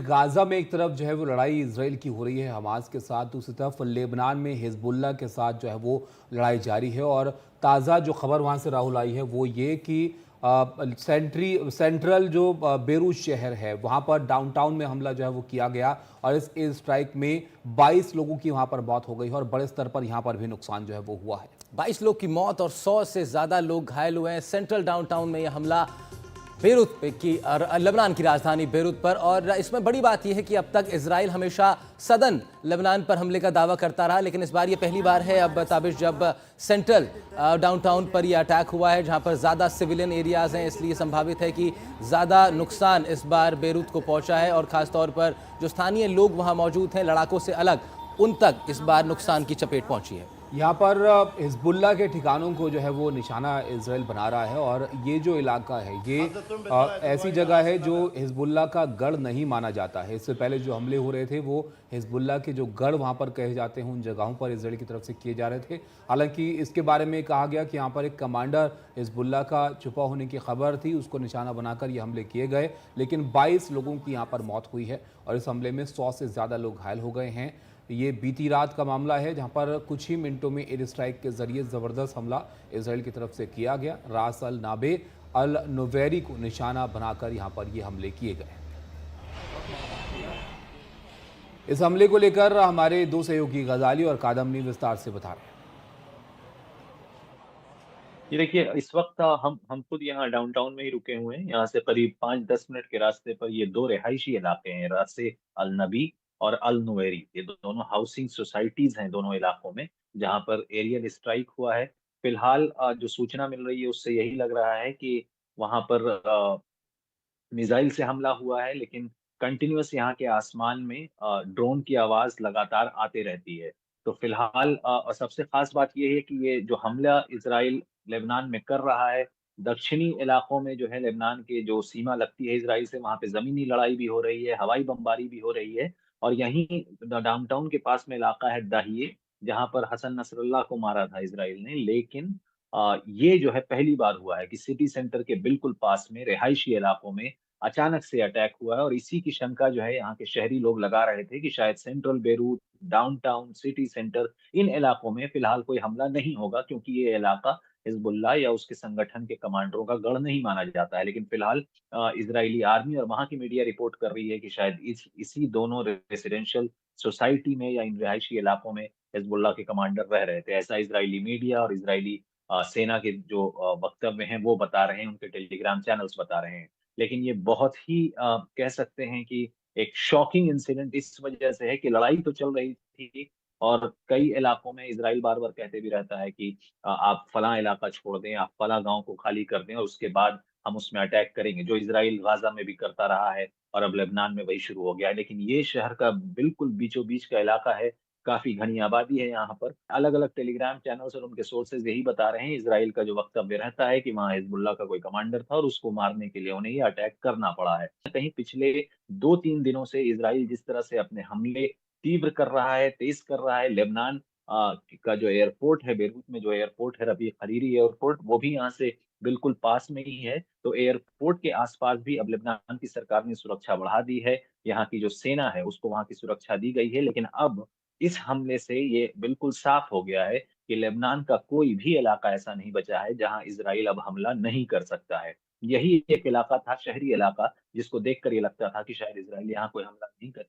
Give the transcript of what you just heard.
Gaza में एक तरफ जो है वो लड़ाई इसराइल की हो रही है हमास के साथ, दूसरी तरफ लेबनान में हिजबुल्लाह के साथ जो है वो लड़ाई जारी है। और ताज़ा जो खबर वहाँ से राहुल आई है वो ये कि सेंट्रल जो बेरूत शहर है वहाँ पर डाउनटाउन में हमला जो है वो किया गया और इस एयर स्ट्राइक में 22 लोगों की वहाँ पर मौत हो गई है और बड़े स्तर पर यहाँ पर भी नुकसान जो है वो हुआ है। 22 लोग की मौत और 100 से ज्यादा लोग घायल हुए हैं। सेंट्रल डाउनटाउन में यह हमला बेरूत पे की और लेबनान की राजधानी बेरूत पर। और इसमें बड़ी बात यह है कि अब तक इजराइल हमेशा सदन लेबनान पर हमले का दावा करता रहा, लेकिन इस बार ये पहली बार है अब ताबिश जब सेंट्रल डाउनटाउन पर यह अटैक हुआ है, जहां पर ज़्यादा सिविलियन एरियाज हैं। इसलिए संभावित है कि ज़्यादा नुकसान इस बार बेरूत को पहुंचा है और ख़ासतौर पर जो स्थानीय लोग वहां मौजूद हैं लड़ाकों से अलग, उन तक इस बार नुकसान की चपेट पहुंची है। यहाँ पर हिजबुल्लाह के ठिकानों को जो है वो निशाना इसराइल बना रहा है और ये जो इलाका है ये ऐसी जगह है जो हिजबुल्लाह का गढ़ नहीं माना जाता है। इससे पहले जो हमले हो रहे थे वो हिजबुल्लाह के जो गढ़ वहाँ पर कहे जाते हैं उन जगहों पर इसराइल की तरफ से किए जा रहे थे। हालांकि इसके बारे में कहा गया कि यहाँ पर एक कमांडर हिजबुल्लाह का छुपा होने की खबर थी, उसको निशाना बनाकर ये हमले किए गए, लेकिन 22 लोगों की यहाँ पर मौत हुई है और इस हमले में 100 से ज़्यादा लोग घायल हो गए हैं। ये बीती रात का मामला है जहां पर कुछ ही मिनटों में एयर स्ट्राइक के जरिए जबरदस्त हमला इसराइल की तरफ से किया गया। रास अल नाबे अल नुवैरी को निशाना बनाकर यहां पर ये हमले किए गए। इस हमले को लेकर हमारे दो सहयोगी गजाली और कादमनी विस्तार से बता रहे हैं। ये देखिए, इस वक़्त हम खुद यहाँ डाउनटाउन में ही रुके हुए हैं। यहाँ से करीब 5-10 मिनट के रास्ते पर ये 2 रिहायशी इलाके हैं, रास-ए अल नबी और अल नुवैरी। ये दोनों हाउसिंग सोसाइटीज़ हैं दोनों इलाकों में, जहाँ पर एरियल स्ट्राइक हुआ है। फिलहाल जो सूचना मिल रही है उससे यही लग रहा है कि वहाँ पर मिसाइल से हमला हुआ है, लेकिन कंटीन्यूअस यहाँ के आसमान में ड्रोन की आवाज़ लगातार आती रहती है। तो फिलहाल और सबसे ख़ास बात ये है कि ये जो हमला इज़राइल लेबनान में कर रहा है, दक्षिणी इलाकों में जो है लेबनान के जो सीमा लगती है इज़राइल से, वहाँ पे ज़मीनी लड़ाई भी हो रही है, हवाई बमबारी भी हो रही है। और यहीं डाउनटाउन के पास में इलाका है दाहिए, जहाँ पर हसन नसरल्लाह को मारा था इज़राइल ने। लेकिन ये जो है पहली बार हुआ है कि सिटी सेंटर के बिल्कुल पास में रिहायशी इलाकों में अचानक से अटैक हुआ है। और इसी की शंका जो है यहाँ के शहरी लोग लगा रहे थे कि शायद central Beirut, downtown, city centre, इन इलाकों में फिलहाल कोई हमला नहीं होगा, क्योंकि ये इलाका हिजबुल्लाह या उसके संगठन के कमांडरों का गढ़ नहीं माना जाता है। लेकिन फिलहाल इजरायली आर्मी और वहाँ की मीडिया रिपोर्ट कर रही है कि शायद इसी दोनों रेसिडेंशियल सोसाइटी में या इन रिहायशी इलाकों में हिजबुल्लाह के कमांडर रह रहे थे। ऐसा इजरायली मीडिया और इजरायली सेना के जो वक्तव्य हैं वो बता रहे हैं, उनके टेलीग्राम चैनल्स बता रहे हैं। लेकिन ये बहुत ही कह सकते हैं कि एक शॉकिंग इंसिडेंट इस वजह से है कि लड़ाई तो चल रही थी और कई इलाकों में इज़राइल बार-बार कहते भी रहता है कि आप फलाँ इलाका छोड़ दें, आप फलाँ गाँव को खाली कर दें और उसके बाद हम उसमें अटैक करेंगे, जो इज़राइल गाज़ा में भी करता रहा है और अब लेबनान में वही शुरू हो गया है। लेकिन ये शहर का बिल्कुल बीचों-बीच का इलाका है, काफ़ी घनी आबादी है यहाँ पर। अलग-अलग टेलीग्राम चैनल्स और उनके सोर्सेज़ यही बता रहे हैं, इज़राइल का जो वक्तव्य रहता है कि वहाँ हिज़बुल्लाह का कोई कमांडर था और उसको मारने के लिए उन्हें ये अटैक करना पड़ा है। कहीं पिछले 2-3 दिनों से इज़राइल जिस तरह से अपने हमले तीव्र कर रहा है, तेज़ कर रहा है, लेबनान का जो एयरपोर्ट है, बेरूत में जो एयरपोर्ट है, रफ़ीक हरीरी एयरपोर्ट, वो भी यहाँ से बिल्कुल पास में ही है। तो एयरपोर्ट के आस-पास भी अब लेबनान की सरकार ने सुरक्षा बढ़ा दी है। यहाँ की जो सेना है, उसको वहाँ की सुरक्षा दी गई है। लेकिन अब इस हमले से ये बिल्कुल साफ हो गया है कि लेबनान का कोई भी इलाका ऐसा नहीं बचा है जहां इजराइल अब हमला नहीं कर सकता है। यही एक इलाका था, शहरी इलाका, जिसको देखकर ये लगता था कि शायद इजराइल यहाँ कोई हमला नहीं करे।